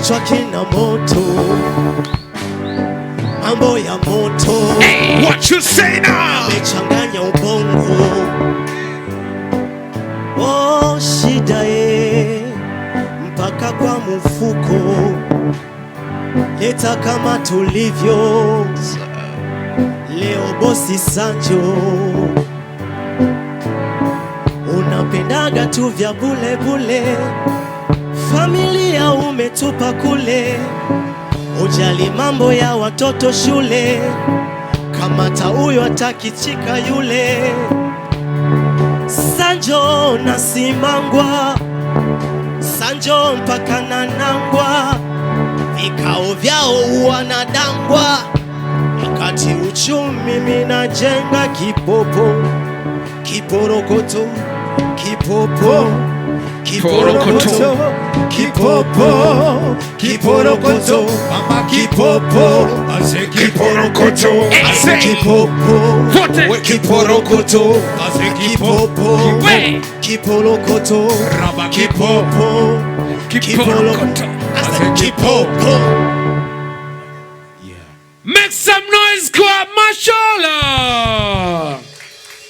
kichwa kina moto, mambo ya moto. Hey, what you say now? Amechanganya ubongo, oh shida mpaka kwa mfuko. Leta kama tulivyo leo, bosi Sanjo. Unapendaga tu vya bule bule, familia umetupa kule, ujali mambo ya watoto shule. Kamata huyo atakichika yule. Sanjo na Simangwa, Sanjo mpaka Nanangwa, vikao vyao wanadangwa, wakati uchumi minajenga kipopo. Kiporokoto, kipopo, kiporokoto, kipopo, kiporokoto, mama kipopo, ase kiporokoto, ase kipopo, kiporokoto, ase kipopo, kiporokoto, raba kipopo, kiporokoto, ase kipopo.